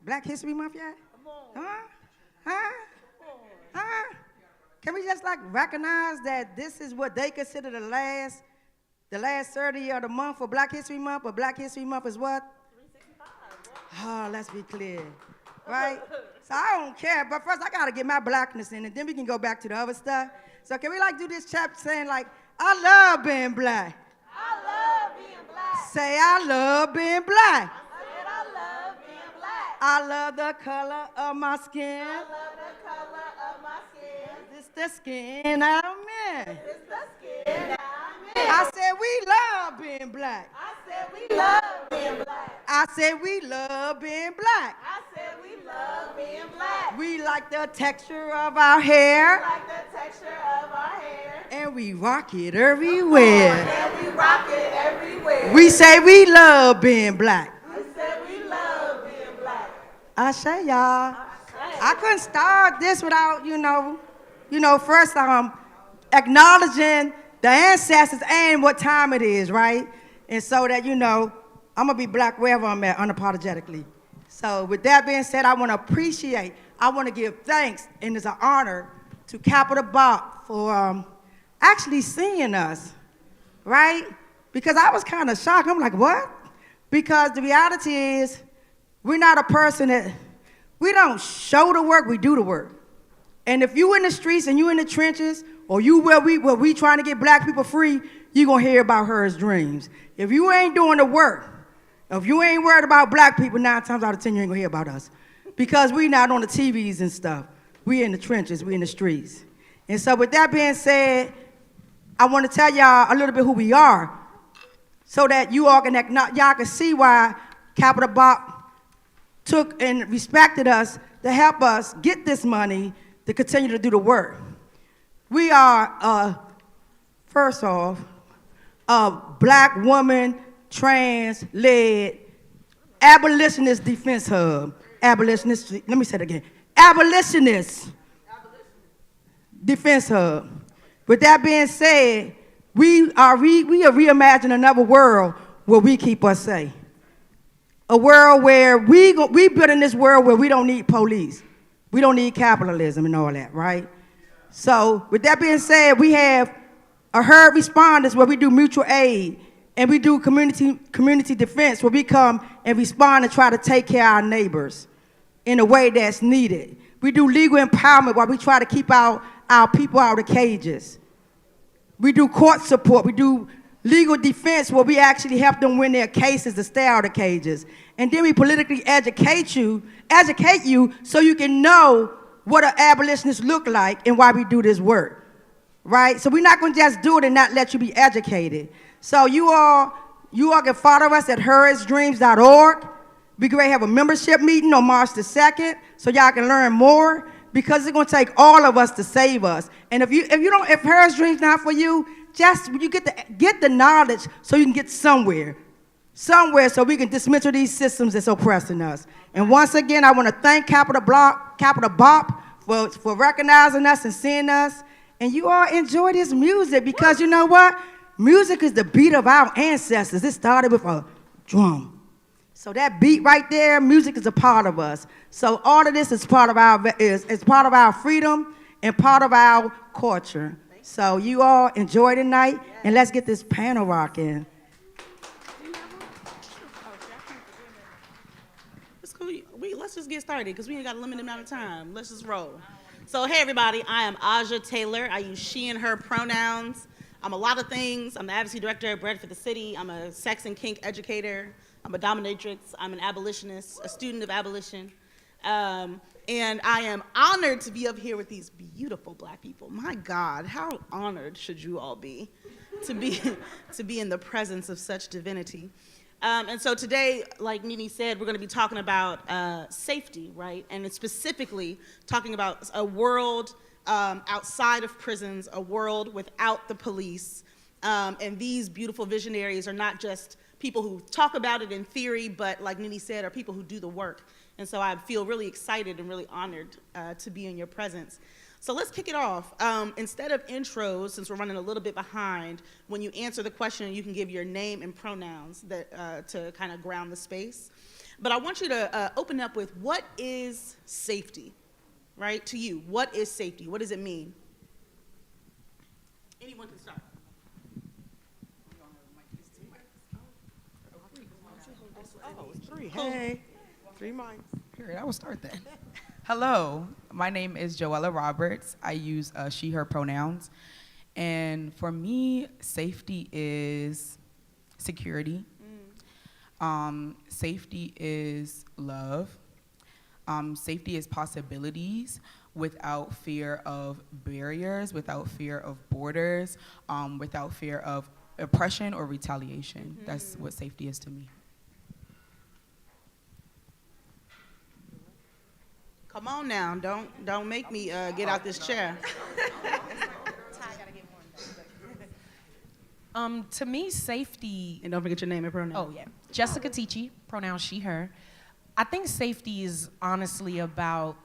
Black History Month yet? Huh? Huh? Huh? Can we just like recognize that this is what they consider the last 30 of the month for Black History Month, but Black History Month is what? 365. Oh, let's be clear, right? So I don't care, but first I gotta get my blackness in, and then we can go back to the other stuff. So can we like do this chapter saying like, I love being black. I love being black. Say I love being black. I said I love being black. I love the color of my skin. I love the color of my skin. It's the skin I'm in. It's the skin I'm in. I said we love being black. I said we love being black. I said we love being black. I said we love being black. We like the texture of our hair. We like the texture of our hair. And we rock it everywhere. And we rock it everywhere. We say we love being black. We said we love being black. I say y'all. I couldn't start this without, first acknowledging the ancestors and what time it is, right? And so that, I'm going to be black wherever I'm at, unapologetically. So with that being said, I want to give thanks, and it's an honor to Capital Bop for actually seeing us, right? Because I was kind of shocked. I'm like, what? Because the reality is, we're not a person that, we don't show the work, we do the work. And if you in the streets and you in the trenches, or you where we trying to get black people free, you gonna hear about Her's dreams. If you ain't doing the work, if you ain't worried about black people, 9 times out of 10 you ain't gonna hear about us. Because we not on the TVs and stuff. We in the trenches, we in the streets. And so with that being said, I wanna tell y'all a little bit who we are, so that y'all can see why Capital Bop took and respected us to help us get this money to continue to do the work. We are, first off, a black woman, trans-led abolitionist defense hub. Abolitionist, let me say it again. Abolitionist defense hub. With that being said, we are reimagining another world where we keep us safe. A world where we build in this world where we don't need police. We don't need capitalism and all that, right? So with that being said, we have a herd responders where we do mutual aid, and we do community defense where we come and respond and try to take care of our neighbors in a way that's needed. We do legal empowerment while we try to keep our people out of cages. We do court support. We do legal defense where we actually help them win their cases to stay out of cages. And then we politically educate you so you can know what an abolitionist look like and why we do this work, right? So we're not gonna just do it and not let you be educated. So you all can follow us at hersdreams.org. We're going to have a membership meeting on March the 2nd so y'all can learn more, because it's going to take all of us to save us. And if Her's Dreams not for you, just you get the knowledge so you can get somewhere so we can dismantle these systems that's oppressing us. And once again, I want to thank Capital Bop for recognizing us and seeing us. And you all enjoy this music, because you know what? Music is the beat of our ancestors. It started with a drum. So that beat right there, music is a part of us. So all of this is part of our freedom and part of our culture. So you all enjoy tonight, and let's get this panel rocking. It's cool. Let's just get started, because we ain't got a limited amount of time. Let's just roll. So hey everybody, I am Aja Taylor. I use she and her pronouns. I'm a lot of things. I'm the advocacy director at Bread for the City. I'm a sex and kink educator. I'm a dominatrix. I'm an abolitionist, a student of abolition. And I am honored to be up here with these beautiful black people. My God, how honored should you all be to be in the presence of such divinity. And so today, like Nene said, we're going to be talking about safety, right? And it's specifically talking about a world outside of prisons, a world without the police. And these beautiful visionaries are not just people who talk about it in theory, but like Nene said, are people who do the work. And so I feel really excited and really honored to be in your presence. So let's kick it off. Instead of intros, since we're running a little bit behind, when you answer the question, you can give your name and pronouns to kind of ground the space. But I want you to open up with what is safety, right? To you, what is safety? What does it mean? Anyone can start. Oh, it's three. Hey, 3 mics. Period. I will start then. Hello, my name is Joella Roberts. I use she, her pronouns. And for me, safety is security. Safety is love. Safety is possibilities without fear of barriers, without fear of borders, without fear of oppression or retaliation. That's what safety is to me. Come on now, don't make me get out this chair. To me, safety. And don't forget your name and pronoun. Oh yeah, Jessica Ticci, pronoun she, her. I think safety is honestly about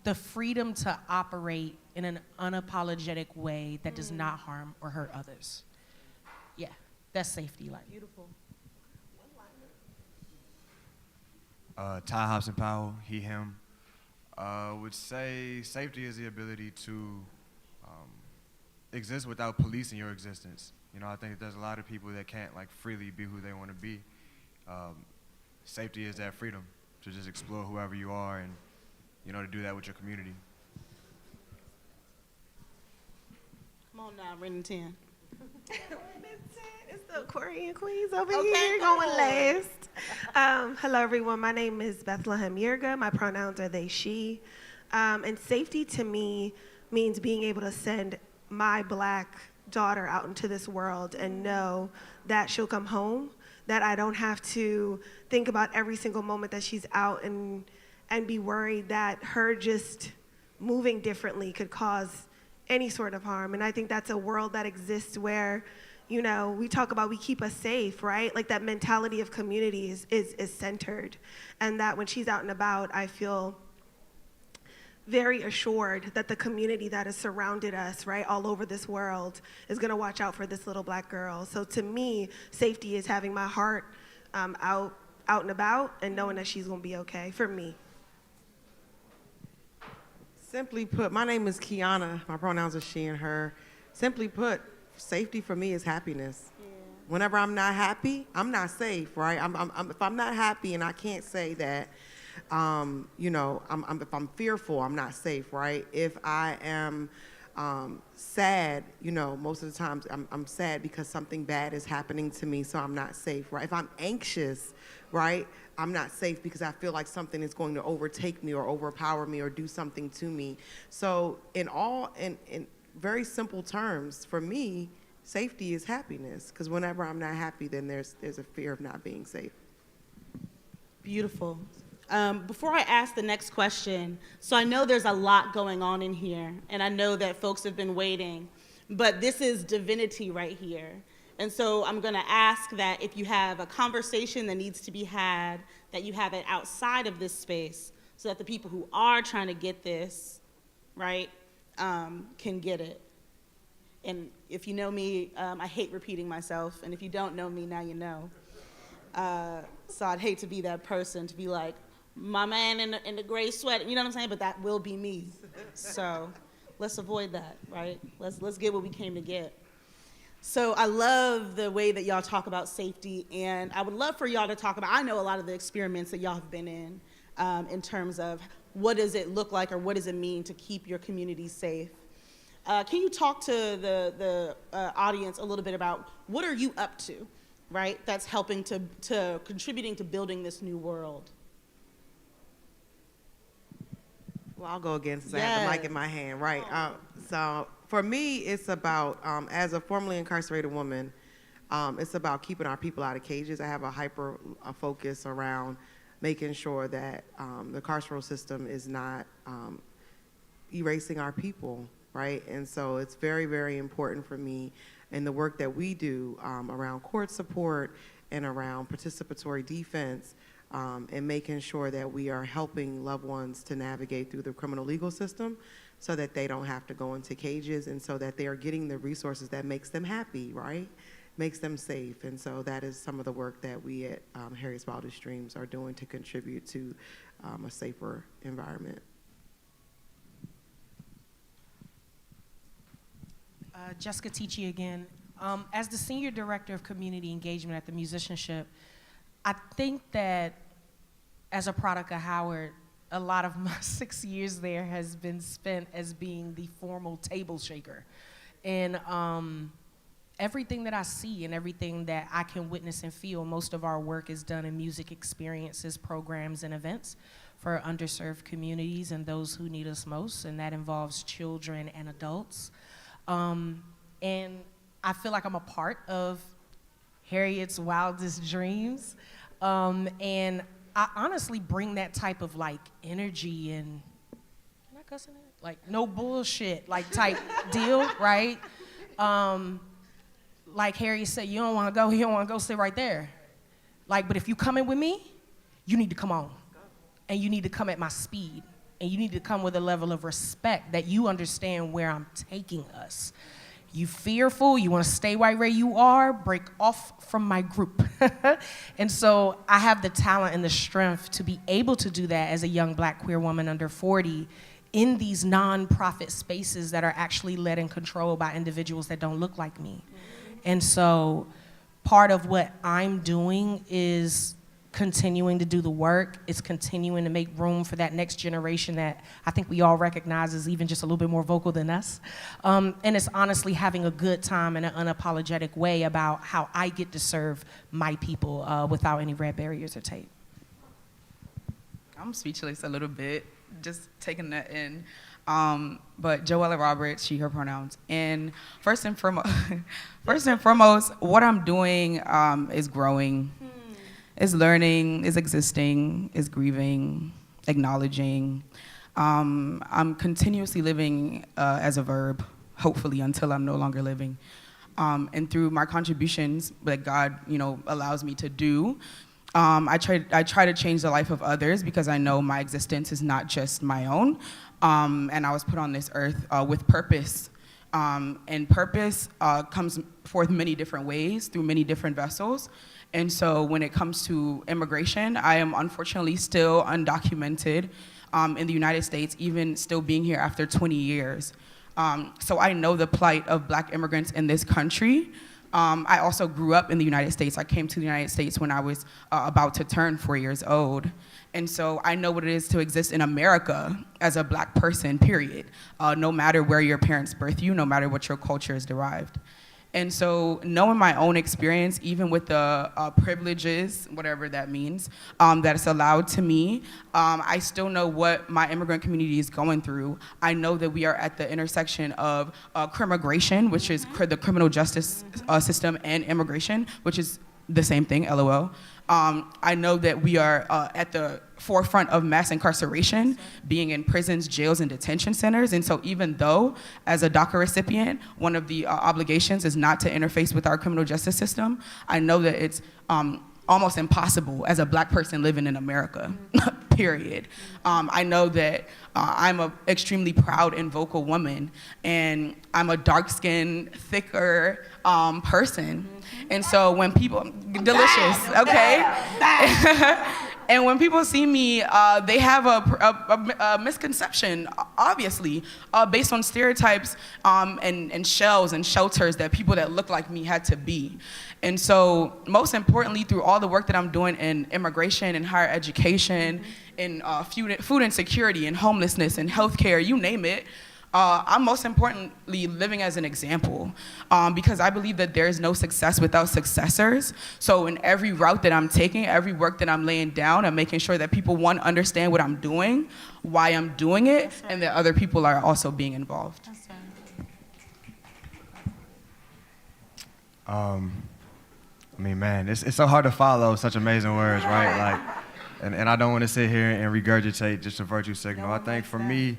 the freedom to operate in an unapologetic way that does not harm or hurt others. Yeah, that's safety. Like Beautiful. Ty Hobson Powell, he, him, would say safety is the ability to exist without policing your existence. You know, I think there's a lot of people that can't like freely be who they want to be. Safety is that freedom to just explore whoever you are and, you know, to do that with your community. Come on now, Renan 10. It's the Aquarian Queens over Okay, here come going on. last. Hello, everyone. My name is Bethlehem Yirga. My pronouns are they, she. And safety to me means being able to send my Black daughter out into this world and know that she'll come home, that I don't have to think about every single moment that she's out and be worried that her just moving differently could cause any sort of harm. And I think that's a world that exists where, you know, we talk about we keep us safe, right? Like that mentality of community is centered. And that when she's out and about, I feel very assured that the community that has surrounded us, right, all over this world is gonna watch out for this little Black girl. So to me, safety is having my heart out and about and knowing that she's gonna be okay, for me. Simply put, my name is Kiana. My pronouns are she and her. Simply put, safety for me is happiness. Whenever I'm not happy, I'm not safe, right? If I'm not happy and I can't say that, you know, if I'm fearful, I'm not safe, right? If I am sad, you know, most of the times I'm sad because something bad is happening to me, so I'm not safe, right? If I'm anxious, right, I'm not safe because I feel like something is going to overtake me or overpower me or do something to me. So in very simple terms, for me, safety is happiness, because whenever I'm not happy, then there's a fear of not being safe. Beautiful. Before I ask the next question, so I know there's a lot going on in here, and I know that folks have been waiting, but this is divinity right here. And so I'm gonna ask that if you have a conversation that needs to be had, that you have it outside of this space, so that the people who are trying to get this, right, can get it. And if you know me, I hate repeating myself, and if you don't know me, now you know. So I'd hate to be that person to be like, my man in the gray sweat, you know what I'm saying? But that will be me. So let's avoid that, right? Let's get what we came to get. So I love the way that y'all talk about safety, and I would love for y'all to talk about, I know a lot of the experiments that y'all have been in terms of what does it look like or what does it mean to keep your community safe. Can you talk to the audience a little bit about what are you up to, right? That's helping to contributing to building this new world. Well, I'll go again since I have the mic in my hand, right? So for me, it's about, as a formerly incarcerated woman, it's about keeping our people out of cages. I have a focus around making sure that the carceral system is not erasing our people, right? And so it's very, very important for me in the work that we do around court support and around participatory defense, and making sure that we are helping loved ones to navigate through the criminal legal system so that they don't have to go into cages and so that they are getting the resources that makes them happy, right? makes them safe. And so that is some of the work that we at Harriet's Wildest Dreams are doing to contribute to a safer environment. Jessica Tichy again. As the Senior Director of Community Engagement at the Musicianship, I think that as a product of Howard, a lot of my 6 years there has been spent as being the formal table shaker. And everything that I see and everything that I can witness and feel, most of our work is done in music experiences, programs, and events for underserved communities and those who need us most, and that involves children and adults. And I feel like I'm a part of Harriet's Wildest Dreams. And I honestly bring that type of like energy and, am I cussing it? Like no bullshit, like type deal, right? Like Harriet said, you don't wanna go, sit right there. Like, but if you coming with me, you need to come on. And you need to come at my speed. And you need to come with a level of respect that you understand where I'm taking us. You fearful, you wanna stay right where you are, break off from my group. And so I have the talent and the strength to be able to do that as a young Black queer woman under 40 in these nonprofit spaces that are actually led and controlled by individuals that don't look like me. And so part of what I'm doing is continuing to do the work. It's continuing to make room for that next generation that I think we all recognize is even just a little bit more vocal than us. And it's honestly having a good time in an unapologetic way about how I get to serve my people without any red barriers or tape. I'm speechless a little bit, just taking that in. But Joella Roberts, she, her pronouns. And first and foremost, what I'm doing is growing. Is learning, is existing, is grieving, acknowledging. I'm continuously living as a verb, hopefully until I'm no longer living. And through my contributions that God, allows me to do, I try to change the life of others because I know my existence is not just my own. And I was put on this earth with purpose. And purpose comes forth many different ways through many different vessels. And so when it comes to immigration, I am unfortunately still undocumented in the United States, even still being here after 20 years. So I know the plight of Black immigrants in this country. I also grew up in the United States. I came to the United States when I was about to turn 4 years old. And so I know what it is to exist in America as a Black person, period. No matter where your parents birthed you, no matter what your culture is derived. And so knowing my own experience, even with the privileges, whatever that means, that it's allowed to me, I still know what my immigrant community is going through. I know that we are at the intersection of crimmigration, which is the criminal justice system, and immigration, which is the same thing, LOL. I know that we are at the forefront of mass incarceration, being in prisons, jails, and detention centers. And so even though, as a DACA recipient, one of the obligations is not to interface with our criminal justice system, I know that it's almost impossible as a Black person living in America, period. I know that I'm an extremely proud and vocal woman, and I'm a dark-skinned, thicker person. And so when people, delicious, okay? And when people see me, they have a misconception, obviously, based on stereotypes and shells and shelters that people that look like me had to be. And so most importantly, through all the work that I'm doing in immigration and higher education, in food insecurity and homelessness and healthcare, you name it, I'm most importantly living as an example because I believe that there is no success without successors. So in every route that I'm taking, every work that I'm laying down, I'm making sure that people, one, understand what I'm doing, why I'm doing it, and that other people are also being involved. I mean, man, it's so hard to follow such amazing words, right? Like, and I don't want to sit here and regurgitate just a virtue signal. I think for me,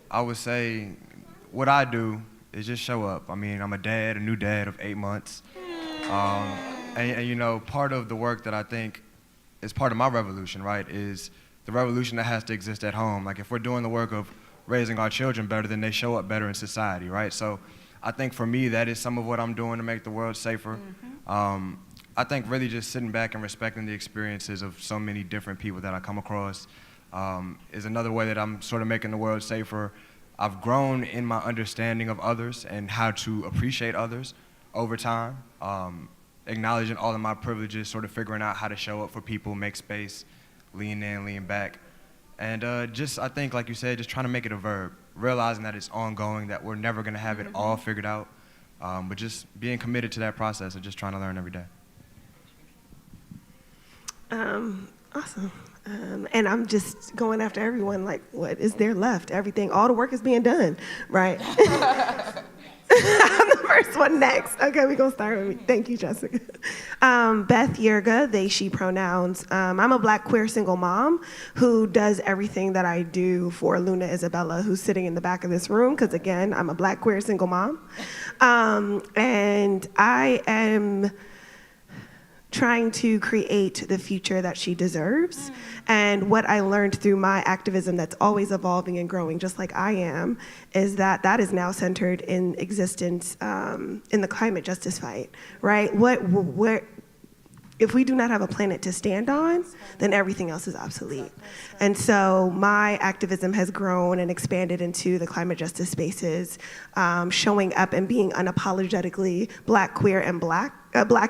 I would say what I do is just show up. I mean, I'm a new dad of 8 months. And part of the work that I think is part of my revolution, right, is the revolution that has to exist at home. Like if we're doing the work of raising our children better, then they show up better in society, right? So I think for me, that is some of what I'm doing to make the world safer. I think really just sitting back and respecting the experiences of so many different people that I come across is another way that I'm sort of making the world safer. I've grown in my understanding of others and how to appreciate others over time, acknowledging all of my privileges, sort of figuring out how to show up for people, make space, lean in, lean back. And just, I think, like you said, just trying to make it a verb, realizing that it's ongoing, that we're never going to have it all figured out, but just being committed to that process and just trying to learn every day. Awesome. And I'm just going after everyone, like, what is there left? Everything, all the work is being done, right? I'm the first one next. Okay, we're going to start with me. Thank you, Jessica. Beth Yerga, they, she pronouns. I'm a Black queer single mom who does everything that I do for Luna Isabella, who's sitting in the back of this room, because again, I'm a Black queer single mom. And I am trying to create the future that she deserves. And what I learned through my activism that's always evolving and growing, just like I am, is that that is now centered in existence in the climate justice fight, right? If we do not have a planet to stand on, then everything else is obsolete. And so my activism has grown and expanded into the climate justice spaces, showing up and being unapologetically Black, queer, and Black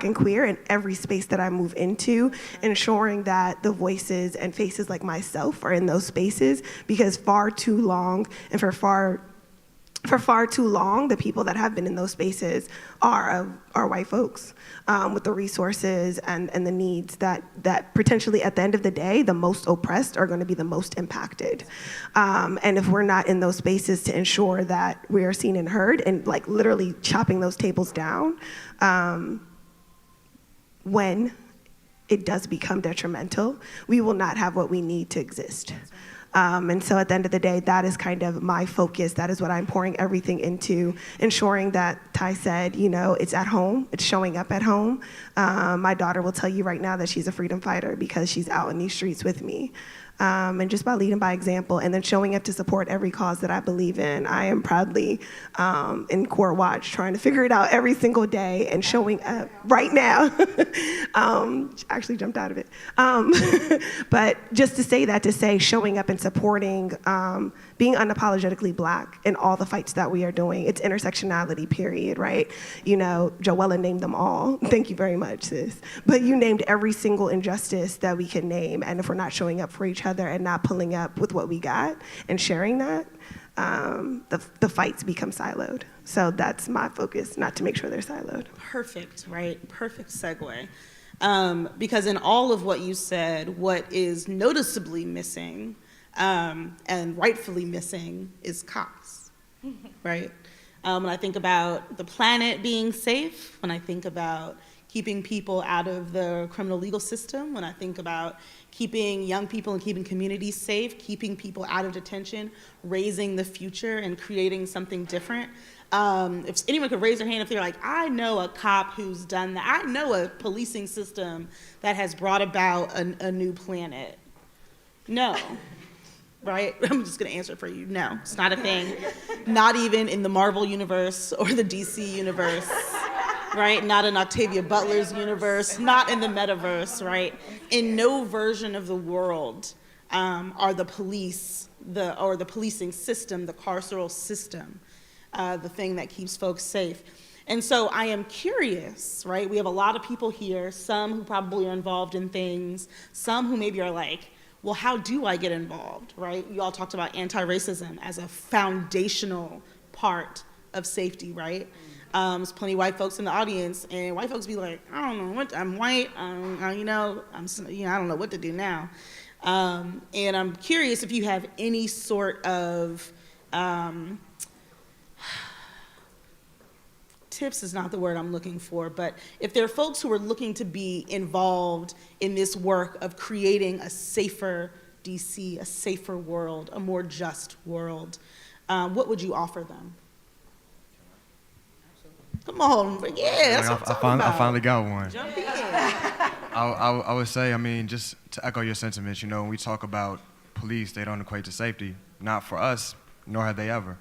and queer in every space that I move into, ensuring that the voices and faces like myself are in those spaces, because far too long, and for far too long, the people that have been in those spaces are white folks with the resources and the needs that potentially at the end of the day, the most oppressed are going to be the most impacted. And if we're not in those spaces to ensure that we are seen and heard and like literally chopping those tables down, when it does become detrimental, we will not have what we need to exist. And so at the end of the day, that is kind of my focus. That is what I'm pouring everything into, ensuring that Ty said, you know, it's at home, it's showing up at home. My daughter will tell you right now that she's a freedom fighter because she's out in these streets with me. And just by leading by example and then showing up to support every cause that I believe in. I am proudly in Core Watch trying to figure it out every single day and showing up right now. Actually jumped out of it. But just to say showing up and supporting, being unapologetically Black in all the fights that we are doing. It's intersectionality, period, right? You know, Joella named them all. Thank you very much, sis. But you named every single injustice that we can name, and if we're not showing up for each other and not pulling up with what we got and sharing that, the fights become siloed. So that's my focus, not to make sure they're siloed. Perfect, right? Perfect segue. Because in all of what you said, what is noticeably missing and rightfully missing is cops, right? When I think about the planet being safe, when I think about keeping people out of the criminal legal system, when I think about keeping young people and keeping communities safe, keeping people out of detention, raising the future and creating something different. If anyone could raise their hand if they're like, I know a cop who's done that. I know a policing system that has brought about a new planet. No, right? I'm just gonna answer for you. No, it's not a thing. Not even in the Marvel universe or the DC universe. Right? Not in Octavia Butler's universe, not in the metaverse, right? In no version of the world are the police, the policing system, the carceral system, the thing that keeps folks safe. And so I am curious, right? We have a lot of people here, some who probably are involved in things, some who maybe are like, well, how do I get involved, right? You all talked about anti-racism as a foundational part of safety, right? There's plenty of white folks in the audience, and white folks be like, I don't know what, I'm white, I don't know what to do now. And I'm curious if you have any sort of, tips is not the word I'm looking for, but if there are folks who are looking to be involved in this work of creating a safer DC, a safer world, a more just world, what would you offer them? Come on, yeah, that's what I'm talking about. I finally got one. Jump in. I would say, I mean, just to echo your sentiments, you know, when we talk about police, they don't equate to safety. Not for us, nor have they ever.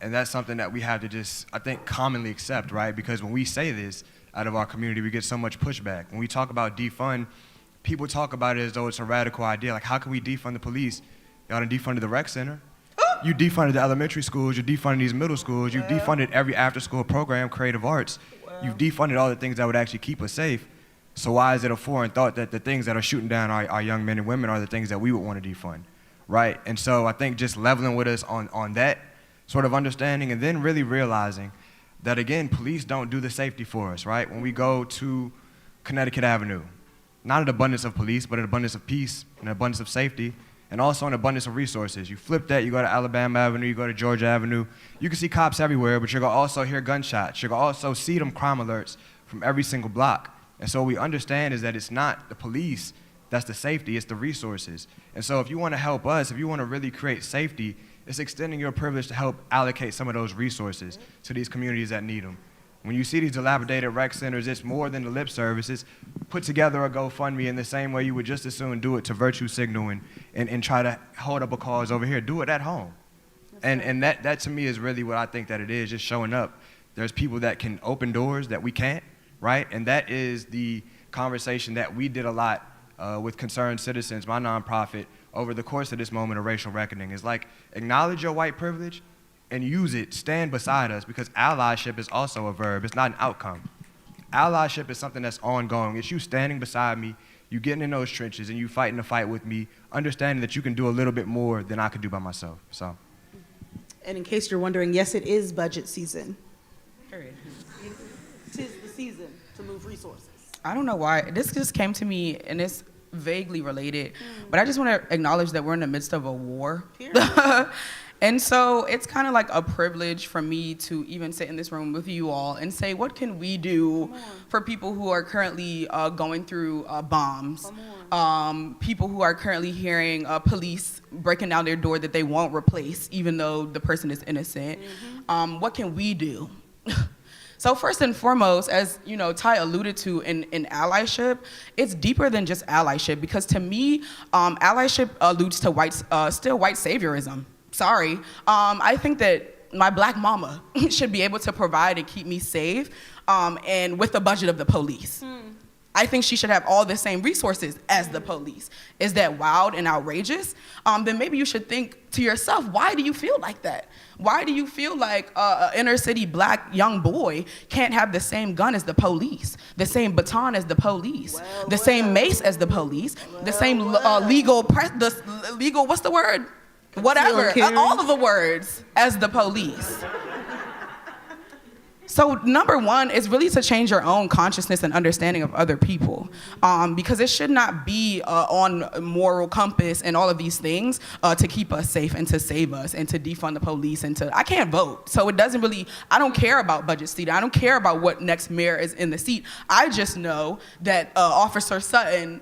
And that's something that we have to just, I think, commonly accept, right? Because when we say this out of our community, we get so much pushback. When we talk about defund, people talk about it as though it's a radical idea. Like, how can we defund the police? Y'all done defunded the rec center. You defunded the elementary schools. You defunded these middle schools. You defunded every after-school program, creative arts. You've defunded all the things that would actually keep us safe. So why is it a foreign thought that the things that are shooting down our young men and women are the things that we would want to defund, right? And so I think just leveling with us on that sort of understanding, and then really realizing that, again, police don't do the safety for us, right? When we go to Connecticut Avenue, not an abundance of police, but an abundance of peace, an abundance of safety, and also an abundance of resources. You flip that, you go to Alabama Avenue, you go to Georgia Avenue, you can see cops everywhere, but you're gonna also hear gunshots. You're gonna also see them crime alerts from every single block. And so what we understand is that it's not the police that's the safety, it's the resources. And so if you wanna help us, if you wanna really create safety, it's extending your privilege to help allocate some of those resources to these communities that need them. When you see these dilapidated rec centers, it's more than the lip services. Put together a GoFundMe in the same way you would just as soon do it to virtue signal and try to hold up a cause over here. Do it at home. And that to me is really what I think that it is, just showing up. There's people that can open doors that we can't, right? And that is the conversation that we did a lot with Concerned Citizens, my nonprofit, over the course of this moment of racial reckoning. Is like, acknowledge your white privilege and use it, stand beside us, because allyship is also a verb, it's not an outcome. Allyship is something that's ongoing. It's you standing beside me, you getting in those trenches, and you fighting the fight with me, understanding that you can do a little bit more than I could do by myself, so. And in case you're wondering, yes, it is budget season. Period. Tis the season to move resources. I don't know why. This just came to me, and it's vaguely related, but I just want to acknowledge that we're in the midst of a war. And so it's kind of like a privilege for me to even sit in this room with you all and say, what can we do for people who are currently going through bombs, people who are currently hearing police breaking down their door that they won't replace, even though the person is innocent. What can we do? So first and foremost, as you know, Ty alluded to in allyship, it's deeper than just allyship, because to me, allyship alludes to still white saviorism. Sorry. I think that my black mama should be able to provide and keep me safe, and with the budget of the police. I think she should have all the same resources as the police. Is that wild and outrageous? Then maybe you should think to yourself, why do you feel like that? Why do you feel like an inner city black young boy can't have the same gun as the police, the same baton as the police, the same mace as the police, the same legal, what's the word? Whatever, all of the words as the police. So number one is really to change your own consciousness and understanding of other people, because it should not be on moral compass and all of these things to keep us safe and to save us and to defund the police and to, I can't vote. So it doesn't really, I don't care about budget seat. I don't care about what next mayor is in the seat. I just know that Officer Sutton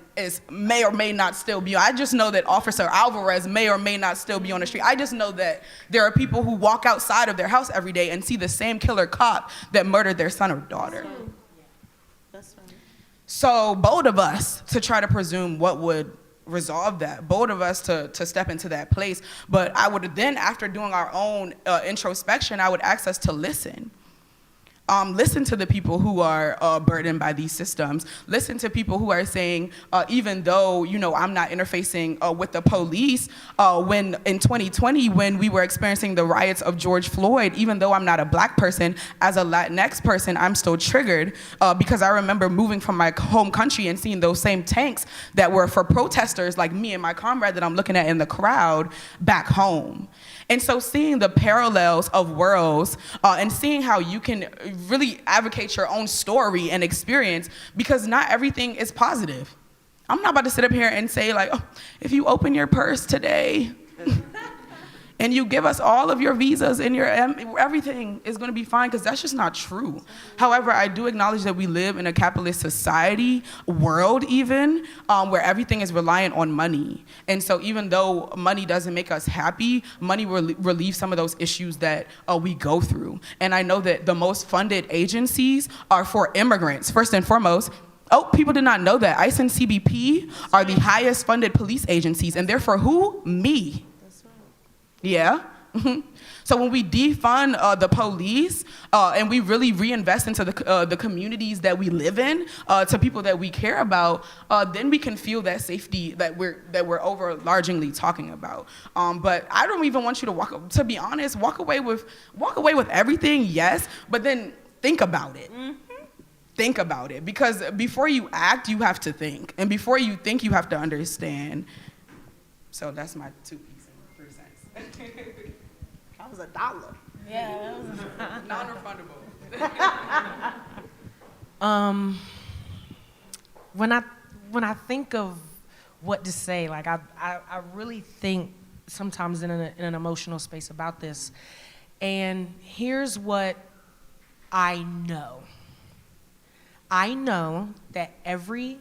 may or may not still be, I just know that Officer Alvarez may or may not still be on the street. I just know that there are people who walk outside of their house every day and see the same killer cop that murdered their son or daughter. That's right. So bold of us to try to presume what would resolve that, bold of us to step into that place. But I would then, after doing our own introspection, I would ask us to listen. Listen to the people who are burdened by these systems. Listen to people who are saying, even though, you know, I'm not interfacing with the police, when in 2020, when we were experiencing the riots of George Floyd, even though I'm not a black person, as a Latinx person, I'm still triggered because I remember moving from my home country and seeing those same tanks that were for protesters like me and my comrade that I'm looking at in the crowd back home. And so seeing the parallels of worlds and seeing how you can really advocate your own story and experience, because not everything is positive. I'm not about to sit up here and say like, oh, if you open your purse today and you give us all of your visas and your everything is gonna be fine, because that's just not true. However, I do acknowledge that we live in a capitalist society, world even, where everything is reliant on money. And so even though money doesn't make us happy, money will relieve some of those issues that we go through. And I know that the most funded agencies are for immigrants, first and foremost. Oh, people did not know that. ICE and CBP are the highest funded police agencies, and they're for who? Me. Yeah. So when we defund the police and we really reinvest into the communities that we live in, to people that we care about, then we can feel that safety that we're overlargingly talking about. But I don't even want you to to be honest, walk away with everything, yes, but then think about it. Think about it, because before you act, you have to think, and before you think, you have to understand. So that's my 2 pieces and 3 cents. That was $1. Yeah. Non-refundable. When I think of what to say, like I really think sometimes in an emotional space about this. And here's what I know. I know that every